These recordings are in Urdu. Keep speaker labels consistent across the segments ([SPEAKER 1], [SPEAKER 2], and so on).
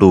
[SPEAKER 1] 2।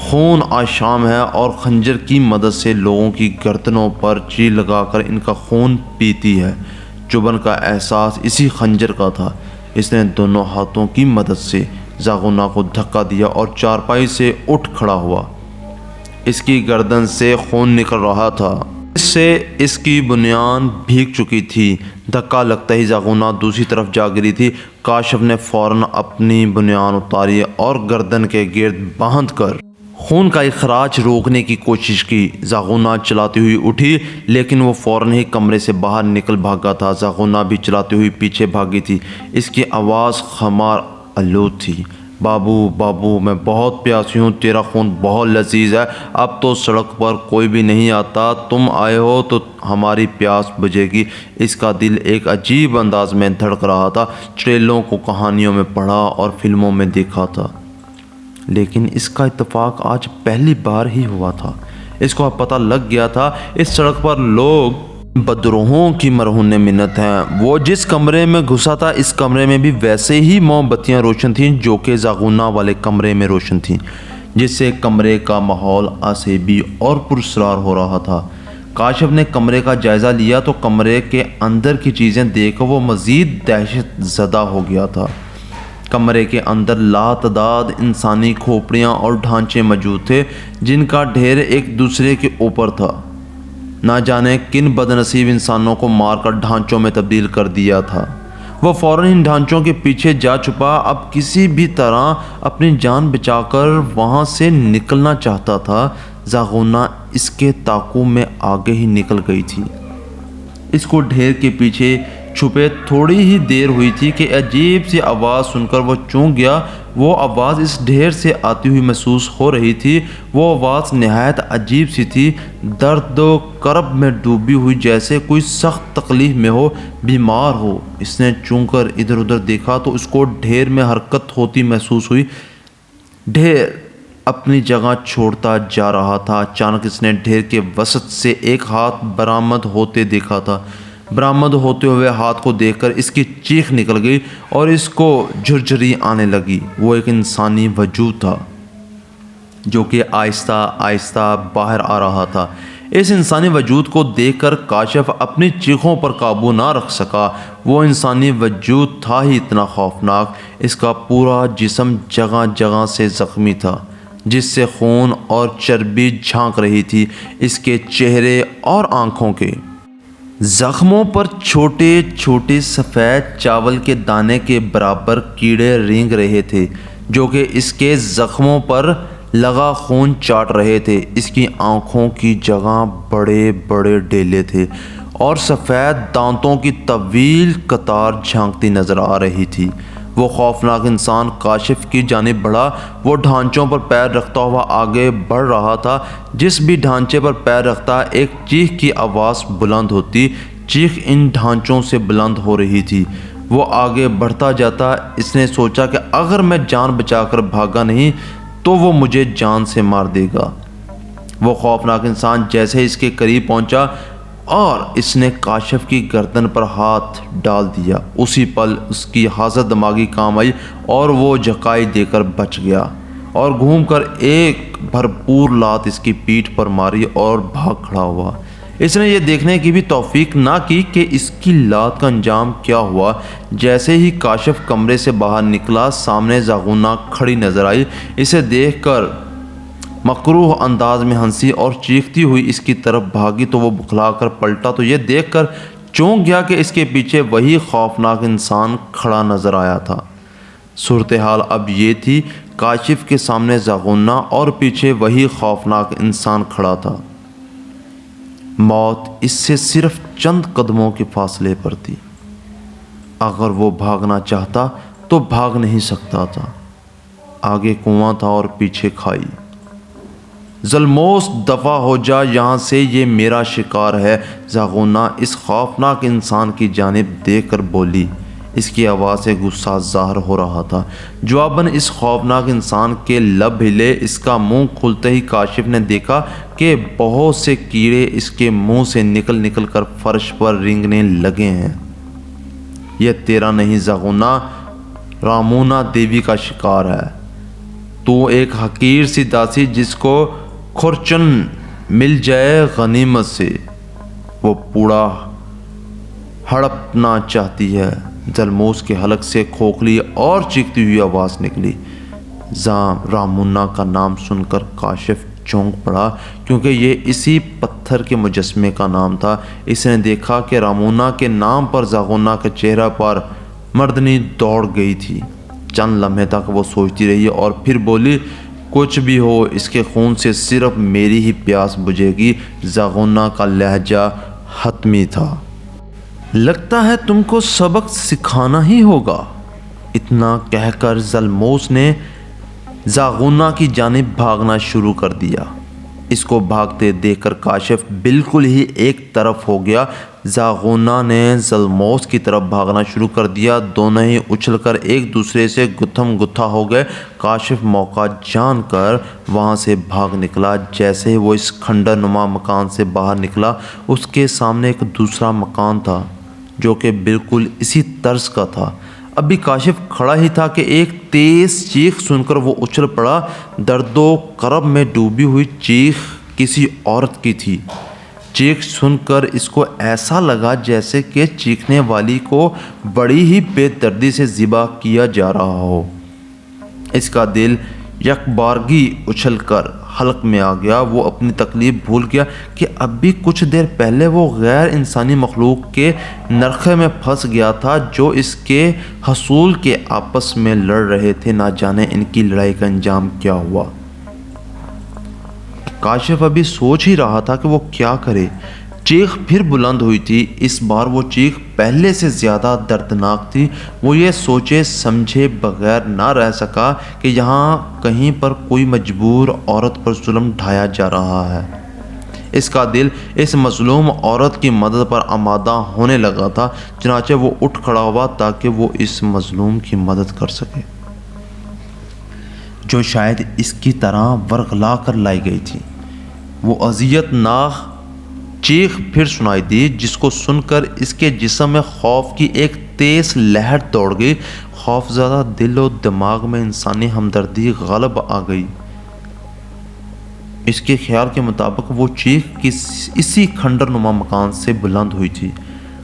[SPEAKER 1] خون آشام ہے اور خنجر کی مدد سے لوگوں کی گردنوں پر چیر لگا کر ان کا خون پیتی ہے۔ چبھن کا احساس اسی خنجر کا تھا۔ اس نے دونوں ہاتھوں کی مدد سے زاغونا کو دھکا دیا اور چارپائی سے اٹھ کھڑا ہوا۔ اس کی گردن سے خون نکل رہا تھا، اس سے اس کی بنیان بھیگ چکی تھی۔ دھکا لگتا ہی زاغونا دوسری طرف جا گری تھی۔ کاشف نے فوراً اپنی بنیان اتاری اور گردن کے گرد باندھ کر خون کا اخراج روکنے کی کوشش کی۔ زاغونا چلاتی ہوئی اٹھی، لیکن وہ فوراً ہی کمرے سے باہر نکل بھاگا تھا۔ زاغونا بھی چلاتی ہوئی پیچھے بھاگی تھی۔ اس کی آواز خمار آلود تھی۔ بابو بابو، میں بہت پیاسی ہوں، تیرا خون بہت لذیذ ہے، اب تو سڑک پر کوئی بھی نہیں آتا، تم آئے ہو تو ہماری پیاس بجھے گی۔ اس کا دل ایک عجیب انداز میں دھڑک رہا تھا۔ چڑیلوں کو کہانیوں میں پڑھا اور فلموں میں دیکھا تھا، لیکن اس کا اتفاق آج پہلی بار ہی ہوا تھا۔ اس کو اب پتہ لگ گیا تھا اس سڑک پر لوگ بدروحوں کی مرہون منت ہیں۔ وہ جس کمرے میں گھسا تھا، اس کمرے میں بھی ویسے ہی موم بتیاں روشن تھیں جو کہ زاغونا والے کمرے میں روشن تھیں، جس سے کمرے کا ماحول عصبی اور پراسرار ہو رہا تھا۔ کاشف نے کمرے کا جائزہ لیا تو کمرے کے اندر کی چیزیں دیکھ کر وہ مزید دہشت زدہ ہو گیا تھا۔ کمرے کے اندر لاتعداد انسانی کھوپڑیاں اور ڈھانچے موجود تھے، جن کا ڈھیر ایک دوسرے کے اوپر تھا۔ نہ جانے کن بدنصیب انسانوں کو مار کر ڈھانچوں میں تبدیل کر دیا تھا۔ وہ فوراً ان ڈھانچوں کے پیچھے جا چھپا۔ اب کسی بھی طرح اپنی جان بچا کر وہاں سے نکلنا چاہتا تھا۔ زاغونا اس کے تعاقب میں آگے ہی نکل گئی تھی۔ اس کو ڈھیر کے پیچھے چھپے تھوڑی ہی دیر ہوئی تھی کہ عجیب سی آواز سن کر وہ چونک گیا۔ وہ آواز اس ڈھیر سے آتی ہوئی محسوس ہو رہی تھی۔ وہ آواز نہایت عجیب سی تھی، درد و کرب میں ڈوبی ہوئی، جیسے کوئی سخت تکلیف میں ہو، بیمار ہو۔ اس نے چونک کر ادھر ادھر دیکھا تو اس کو ڈھیر میں حرکت ہوتی محسوس ہوئی۔ ڈھیر اپنی جگہ چھوڑتا جا رہا تھا۔ اچانک اس نے ڈھیر کے وسط سے ایک ہاتھ برآمد ہوتے دیکھا تھا۔ برآمد ہوتے ہوئے ہاتھ کو دیکھ کر اس کی چیخ نکل گئی اور اس کو جھرجھری آنے لگی۔ وہ ایک انسانی وجود تھا جو کہ آہستہ آہستہ باہر آ رہا تھا۔ اس انسانی وجود کو دیکھ کر کاشف اپنی چیخوں پر قابو نہ رکھ سکا۔ وہ انسانی وجود تھا ہی اتنا خوفناک، اس کا پورا جسم جگہ جگہ سے زخمی تھا، جس سے خون اور چربی جھانک رہی تھی۔ اس کے چہرے اور آنکھوں کے زخموں پر چھوٹے چھوٹے سفید چاول کے دانے کے برابر کیڑے رینگ رہے تھے، جو کہ اس کے زخموں پر لگا خون چاٹ رہے تھے۔ اس کی آنکھوں کی جگہ بڑے بڑے ڈیلے تھے اور سفید دانتوں کی طویل قطار جھانکتی نظر آ رہی تھی۔ وہ خوفناک انسان کاشف کی جانب بڑھا۔ وہ ڈھانچوں پر پیر رکھتا ہوا آگے بڑھ رہا تھا۔ جس بھی ڈھانچے پر پیر رکھتا ایک چیخ کی آواز بلند ہوتی۔ چیخ ان ڈھانچوں سے بلند ہو رہی تھی۔ وہ آگے بڑھتا جاتا۔ اس نے سوچا کہ اگر میں جان بچا کر بھاگا نہیں تو وہ مجھے جان سے مار دے گا۔ وہ خوفناک انسان جیسے ہی اس کے قریب پہنچا اور اس نے کاشف کی گردن پر ہاتھ ڈال دیا، اسی پل اس کی حاضر دماغی کام آئی اور وہ جھکائی دے کر بچ گیا اور گھوم کر ایک بھرپور لات اس کی پیٹھ پر ماری اور بھاگ کھڑا ہوا۔ اس نے یہ دیکھنے کی بھی توفیق نہ کی کہ اس کی لات کا انجام کیا ہوا۔ جیسے ہی کاشف کمرے سے باہر نکلا، سامنے زاغونا کھڑی نظر آئی۔ اسے دیکھ کر مکروہ انداز میں ہنسی اور چیختی ہوئی اس کی طرف بھاگی تو وہ بکھلا کر پلٹا تو یہ دیکھ کر چونک گیا کہ اس کے پیچھے وہی خوفناک انسان کھڑا نظر آیا تھا۔ صورتحال اب یہ تھی، کاشف کے سامنے زاغونا اور پیچھے وہی خوفناک انسان کھڑا تھا۔ موت اس سے صرف چند قدموں کے فاصلے پر تھی۔ اگر وہ بھاگنا چاہتا تو بھاگ نہیں سکتا تھا۔ آگے کنواں تھا اور پیچھے کھائی۔ ظلموس دفع ہو جا یہاں سے، یہ میرا شکار ہے، زاغونا اس خوفناک انسان کی جانب دیکھ کر بولی۔ اس کی آواز سے غصہ ظاہر ہو رہا تھا۔ جواباً اس خوفناک انسان کے لب ہلے۔ اس کا منہ کھلتے ہی کاشف نے دیکھا کہ بہت سے کیڑے اس کے منہ سے نکل نکل کر فرش پر رینگنے لگے ہیں۔ یہ تیرا نہیں زاغونا، رامونا دیوی کا شکار ہے۔ تو ایک حقیر سی داسی جس کو کھرچن مل جائے غنیمت سے وہ پوڑا ہڑپنا چاہتی ہے۔ ذلموس کے حلق سے کھوکھلی اور چیختی ہوئی آواز نکلی۔ رامونا کا نام سن کر کاشف چونک پڑا، کیونکہ یہ اسی پتھر کے مجسمے کا نام تھا۔ اس نے دیکھا کہ رامونا کے نام پر زاغونا کے چہرہ پر مردنی دوڑ گئی تھی۔ چند لمحے تک وہ سوچتی رہی اور پھر بولی، کچھ بھی ہو، اس کے خون سے صرف میری ہی پیاس بجھے گی۔ زاغونا کا لہجہ حتمی تھا۔ لگتا ہے تم کو سبق سکھانا ہی ہوگا۔ اتنا کہہ کر ذلموس نے زاغونا کی جانب بھاگنا شروع کر دیا۔ اس کو بھاگتے دیکھ کر کاشف بالکل ہی ایک طرف ہو گیا۔ زاغونا نے ذلموس کی طرف بھاگنا شروع کر دیا۔ دونوں ہی اچھل کر ایک دوسرے سے گتھم گتھا ہو گئے۔ کاشف موقع جان کر وہاں سے بھاگ نکلا۔ جیسے ہی وہ اس کھنڈر نما مکان سے باہر نکلا، اس کے سامنے ایک دوسرا مکان تھا جو کہ بالکل اسی طرز کا تھا۔ ابھی کاشف کھڑا ہی تھا کہ ایک تیز چیخ سن کر وہ اچھل پڑا۔ درد و کرب میں ڈوبی ہوئی چیخ کسی عورت کی تھی۔ چیخ سن کر اس کو ایسا لگا جیسے کہ چیخنے والی کو بڑی ہی بے دردی سے ذبح کیا جا رہا ہو۔ اس کا دل یکبارگی اچھل کر حلق میں آ گیا۔ وہ اپنی تکلیف بھول گیا کہ ابھی کچھ دیر پہلے وہ غیر انسانی مخلوق کے نرخے میں پھنس گیا تھا جو اس کے حصول کے آپس میں لڑ رہے تھے۔ نہ جانے ان کی لڑائی کا انجام کیا ہوا۔ کاشف ابھی سوچ ہی رہا تھا کہ وہ کیا کرے۔ چیخ پھر بلند ہوئی تھی۔ اس بار وہ چیخ پہلے سے زیادہ دردناک تھی۔ وہ یہ سوچے سمجھے بغیر نہ رہ سکا کہ یہاں کہیں پر کوئی مجبور عورت پر ظلم ڈھایا جا رہا ہے۔ اس کا دل اس مظلوم عورت کی مدد پر آمادہ ہونے لگا تھا۔ چنانچہ وہ اٹھ کھڑا ہوا تاکہ وہ اس مظلوم کی مدد کر سکے جو شاید اس کی طرح ورغلا کر لائی گئی تھی۔ وہ اذیت ناک چیخ پھر سنائی دی، جس کو سن کر اس کے جسم میں خوف کی ایک تیز لہر دوڑ گئی۔ خوف زدہ دل و دماغ میں انسانی ہمدردی غالب آ گئی۔ اس کے خیال کے مطابق وہ چیخ اسی کھنڈر نما مکان سے بلند ہوئی تھی۔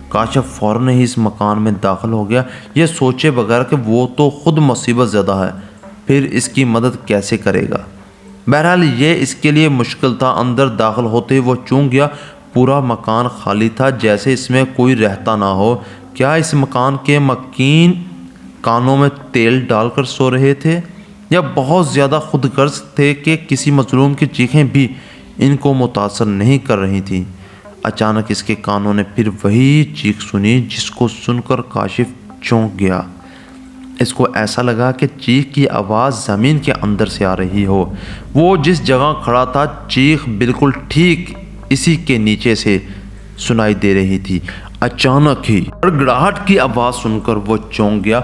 [SPEAKER 1] کاشف فوراً ہی اس مکان میں داخل ہو گیا، یہ سوچے بغیر کہ وہ تو خود مصیبت زدہ ہے، پھر اس کی مدد کیسے کرے گا۔ بہرحال یہ اس کے لیے مشکل تھا۔ اندر داخل ہوتے ہی وہ چونک گیا۔ پورا مکان خالی تھا، جیسے اس میں کوئی رہتا نہ ہو۔ کیا اس مکان کے مکین کانوں میں تیل ڈال کر سو رہے تھے یا بہت زیادہ خود غرض تھے کہ کسی مظلوم کی چیخیں بھی ان کو متاثر نہیں کر رہی تھیں؟ اچانک اس کے کانوں نے پھر وہی چیخ سنی، جس کو سن کر کاشف چونک گیا۔ اس کو ایسا لگا کہ چیخ کی آواز زمین کے اندر سے آ رہی ہو۔ وہ جس جگہ کھڑا تھا، چیخ بالکل ٹھیک اسی کے نیچے سے سنائی دے رہی تھی۔ اچانک ہی گڑگڑاہٹ کی آواز سن کر وہ چونک گیا،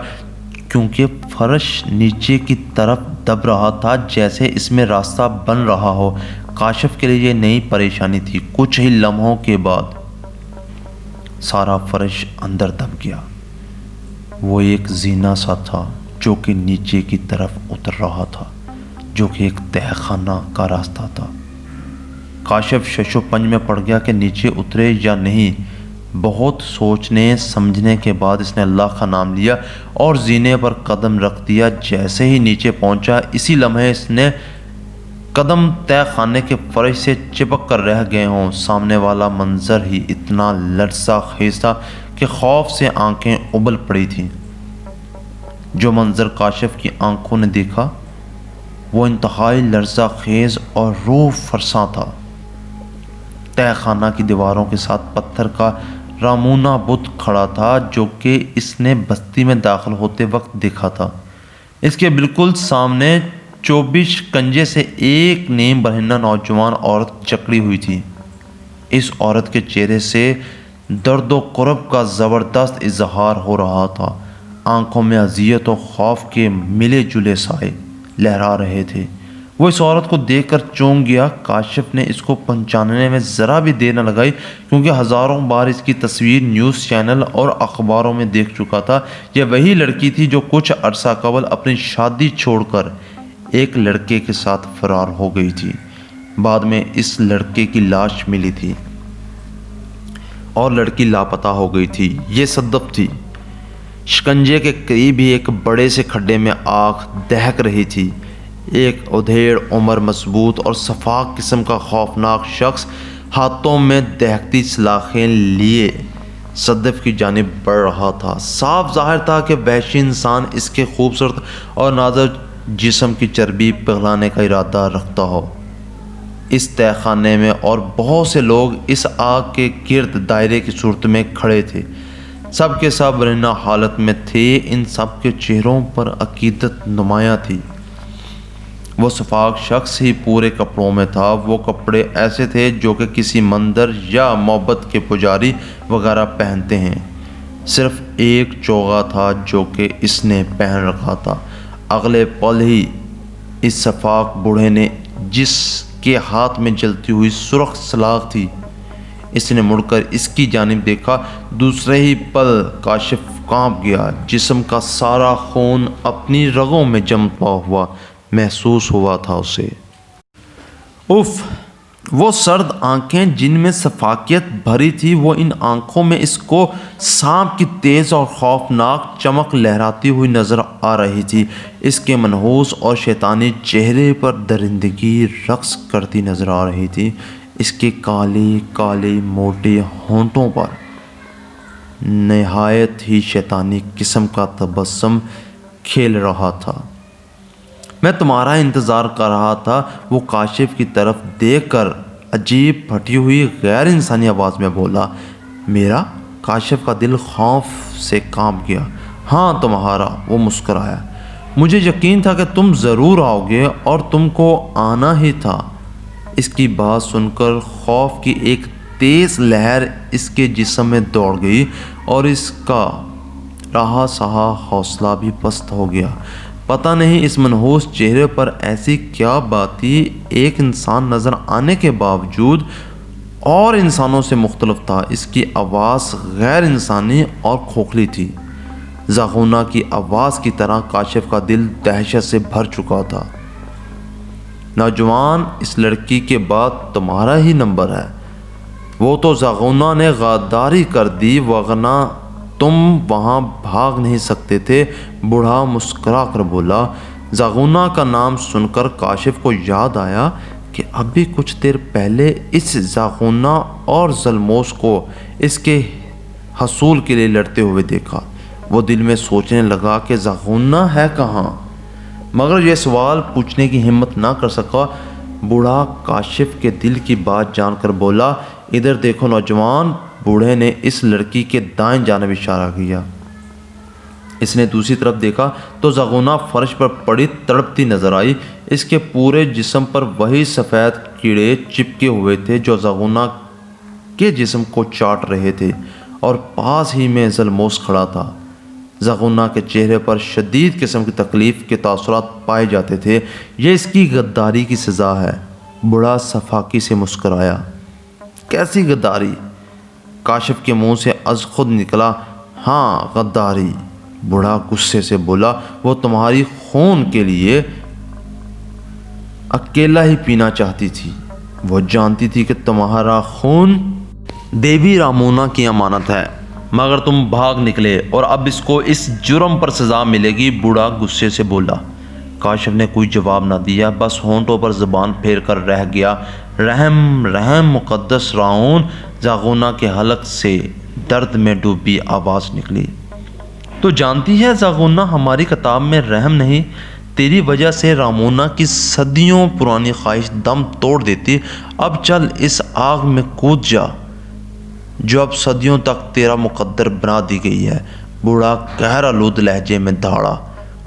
[SPEAKER 1] کیونکہ فرش نیچے کی طرف دب رہا تھا، جیسے اس میں راستہ بن رہا ہو۔ کاشف کے لیے یہ نئی پریشانی تھی۔ کچھ ہی لمحوں کے بعد سارا فرش اندر دب گیا۔ وہ ایک زینہ سا تھا جو کہ نیچے کی طرف اتر رہا تھا، جو کہ ایک تہہ خانہ کا راستہ تھا۔ کاشف شش و پنج میں پڑ گیا کہ نیچے اترے یا نہیں۔ بہت سوچنے سمجھنے کے بعد اس نے اللہ کا نام لیا اور زینے پر قدم رکھ دیا۔ جیسے ہی نیچے پہنچا، اسی لمحے اس نے قدم تہہ خانے کے فرش سے چپک کر رہ گئے ہوں۔ سامنے والا منظر ہی اتنا لرزہ خیز تھا کہ خوف سے آنکھیں ابل پڑی تھیں۔ جو منظر کاشف کی آنکھوں نے دیکھا وہ انتہائی لرزہ خیز اور روح فرساں تھا۔ تہہ خانہ کی دیواروں کے ساتھ پتھر کا رامونا بت کھڑا تھا، جو کہ اس نے بستی میں داخل ہوتے وقت دیکھا تھا۔ اس کے بالکل سامنے 24 کنجے سے ایک نیم برہنہ نوجوان عورت جکڑی ہوئی تھی۔ اس عورت کے چہرے سے درد و کرب کا زبردست اظہار ہو رہا تھا۔ آنکھوں میں اذیت و خوف کے ملے جلے سائے لہرا رہے تھے۔ وہ اس عورت کو دیکھ کر چونک گیا۔ کاشف نے اس کو پہچاننے میں ذرا بھی دیر نہ لگائی، کیونکہ ہزاروں بار اس کی تصویر نیوز چینل اور اخباروں میں دیکھ چکا تھا۔ یہ وہی لڑکی تھی جو کچھ عرصہ قبل اپنی شادی چھوڑ کر ایک لڑکے کے ساتھ فرار ہو گئی تھی۔ بعد میں اس لڑکے کی لاش ملی تھی اور لڑکی لاپتہ ہو گئی تھی۔ یہ صدف تھی۔ شکنجے کے قریب ہی ایک بڑے سے کھڈے میں آگ دہک رہی تھی۔ ایک ادھیڑ عمر مضبوط اور شفاف قسم کا خوفناک شخص ہاتھوں میں دہکتی سلاخیں لیے صدف کی جانب بڑھ رہا تھا۔ صاف ظاہر تھا کہ وحشی انسان اس کے خوبصورت اور نازک جسم کی چربی پگھلانے کا ارادہ رکھتا ہو۔ اس تہہ خانے میں اور بہت سے لوگ اس آگ کے گرد دائرے کی صورت میں کھڑے تھے۔ سب کے سب رہنا حالت میں تھے۔ ان سب کے چہروں پر عقیدت نمایاں تھی۔ وہ شفاف شخص ہی پورے کپڑوں میں تھا۔ وہ کپڑے ایسے تھے جو کہ کسی مندر یا معبد کے پجاری وغیرہ پہنتے ہیں۔ صرف ایک چوغا تھا جو کہ اس نے پہن رکھا تھا۔ اگلے پل ہی اس شفاف بوڑھے نے، جس کے ہاتھ میں جلتی ہوئی سرخ سلاخ تھی، اس نے مڑ کر اس کی جانب دیکھا۔ دوسرے ہی پل کاشف کانپ گیا۔ جسم کا سارا خون اپنی رگوں میں جمتا ہوا محسوس ہوا تھا اسے۔ اف! وہ سرد آنکھیں جن میں شفافیت بھری تھی، وہ ان آنکھوں میں اس کو سانپ کی تیز اور خوفناک چمک لہراتی ہوئی نظر آ رہی تھی۔ اس کے منحوس اور شیطانی چہرے پر درندگی رقص کرتی نظر آ رہی تھی۔ اس کے کالے کالے موٹے ہونٹوں پر نہایت ہی شیطانی قسم کا تبسم کھیل رہا تھا۔ میں تمہارا انتظار کر رہا تھا، وہ کاشف کی طرف دیکھ کر عجیب پھٹی ہوئی غیر انسانی آواز میں بولا۔ میرا؟ کاشف کا دل خوف سے کانپ گیا۔ ہاں تمہارا، وہ مسکرایا۔ مجھے یقین تھا کہ تم ضرور آؤ گے اور تم کو آنا ہی تھا۔ اس کی بات سن کر خوف کی ایک تیز لہر اس کے جسم میں دوڑ گئی اور اس کا رہا سہا حوصلہ بھی پست ہو گیا۔ پتہ نہیں اس منحوس چہرے پر ایسی کیا بات تھی، ایک انسان نظر آنے کے باوجود اور انسانوں سے مختلف تھا۔ اس کی آواز غیر انسانی اور کھوکھلی تھی، زاغونہ کی آواز کی طرح۔ کاشف کا دل دہشت سے بھر چکا تھا۔ نوجوان، اس لڑکی کے بعد تمہارا ہی نمبر ہے۔ وہ تو زاغونہ نے غداری کر دی، ورنہ تم وہاں بھاگ نہیں سکتے تھے، بوڑھا مسکرا کر بولا۔ زاغونہ کا نام سن کر کاشف کو یاد آیا کہ ابھی کچھ دیر پہلے اس زاغونہ اور زلموس کو اس کے حصول کے لیے لڑتے ہوئے دیکھا۔ وہ دل میں سوچنے لگا کہ زاغونہ ہے کہاں، مگر یہ سوال پوچھنے کی ہمت نہ کر سکا۔ بوڑھا کاشف کے دل کی بات جان کر بولا، ادھر دیکھو نوجوان۔ بوڑھے نے اس لڑکی کے دائیں جانب اشارہ کیا۔ اس نے دوسری طرف دیکھا تو زاغونہ فرش پر پڑی تڑپتی نظر آئی۔ اس کے پورے جسم پر وہی سفید کیڑے چپکے ہوئے تھے جو زاغونہ کے جسم کو چاٹ رہے تھے، اور پاس ہی میں زلموس کھڑا تھا۔ زاغونہ کے چہرے پر شدید قسم کی تکلیف کے تاثرات پائے جاتے تھے۔ یہ اس کی غداری کی سزا ہے۔ بوڑھا صفاقی سے مسکرایا۔ کیسی غداری؟ کاشف کے منہ سے از خود نکلا، ہاں غداری۔ بوڑھا غصے سے بولا، وہ تمہاری خون کے لیے اکیلا ہی پینا چاہتی تھی۔ وہ جانتی تھی کہ تمہارا خون دیوی رامونا کی امانت ہے، مگر تم بھاگ نکلے اور اب اس کو اس جرم پر سزا ملے گی۔ بوڑھا غصے سے بولا۔ کاشف نے کوئی جواب نہ دیا، بس ہونٹوں پر زبان پھیر کر رہ گیا، رحم رحم مقدس راؤن۔ زاغونہ کے حلق سے درد میں ڈوبی آواز نکلی۔ تو جانتی ہے زاغونہ، ہماری کتاب میں رحم نہیں، تیری وجہ سے رامونا کی صدیوں پرانی خواہش دم توڑ دیتی۔ اب چل اس آگ میں کود جا جو اب صدیوں تک تیرا مقدر بنا دی گئی ہے۔ بوڑھا قہر آلود لہجے میں دھاڑا۔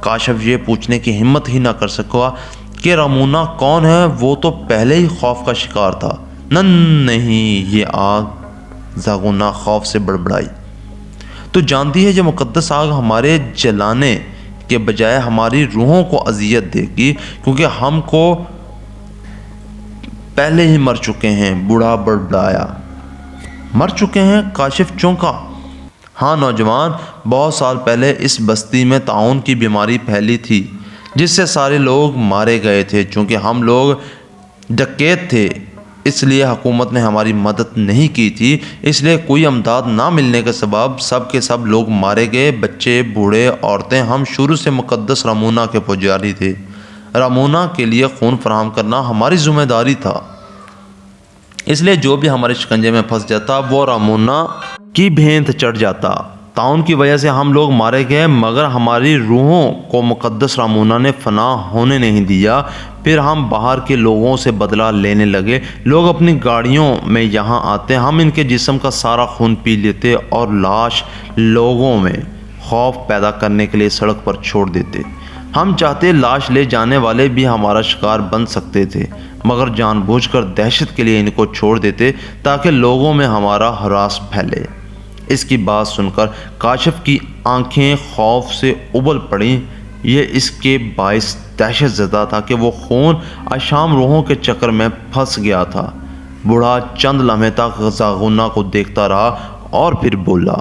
[SPEAKER 1] کاشف یہ پوچھنے کی ہمت ہی نہ کر سکا کہ رامونا کون ہے، وہ تو پہلے ہی خوف کا شکار تھا۔ نہیں یہ آگ، زاغونہ خوف سے بڑبڑائی۔ تو جانتی ہے یہ مقدس آگ ہمارے جلانے کے بجائے ہماری روحوں کو اذیت دے گی، کیونکہ ہم کو پہلے ہی مر چکے ہیں۔ بوڑھا بڑبڑایا۔ مر چکے ہیں؟ کاشف چونکا۔ ہاں نوجوان، بہت سال پہلے اس بستی میں طاعون کی بیماری پھیلی تھی، جس سے سارے لوگ مارے گئے تھے۔ چونکہ ہم لوگ ڈکیت تھے اس لیے حکومت نے ہماری مدد نہیں کی تھی، اس لیے کوئی امداد نہ ملنے کے سبب سب کے سب لوگ مارے گئے، بچے، بوڑھے، عورتیں۔ ہم شروع سے مقدس رامونا کے پجاری تھے۔ رامونا کے لیے خون فراہم کرنا ہماری ذمہ داری تھا، اس لیے جو بھی ہمارے شکنجے میں پھنس جاتا وہ رامونا کی بھینت چڑھ جاتا۔ تعاون کی وجہ سے ہم لوگ مارے گئے، مگر ہماری روحوں کو مقدس رامونا نے فنا ہونے نہیں دیا۔ پھر ہم باہر کے لوگوں سے بدلہ لینے لگے۔ لوگ اپنی گاڑیوں میں یہاں آتے، ہم ان کے جسم کا سارا خون پی لیتے اور لاش لوگوں میں خوف پیدا کرنے کے لیے سڑک پر چھوڑ دیتے۔ ہم چاہتے لاش لے جانے والے بھی ہمارا شکار بن سکتے تھے، مگر جان بوجھ کر دہشت کے لیے ان کو چھوڑ دیتے تاکہ لوگوں میں ہمارا ہراس پھیلے۔ اس کی بات سن کر کاشف کی آنکھیں خوف سے ابل پڑیں۔ یہ اس کے باعث دہشت زدہ تھا کہ وہ خون اشام روحوں کے چکر میں پھنس گیا تھا۔ بوڑھا چند لمحے تک زاغونا کو دیکھتا رہا اور پھر بولا،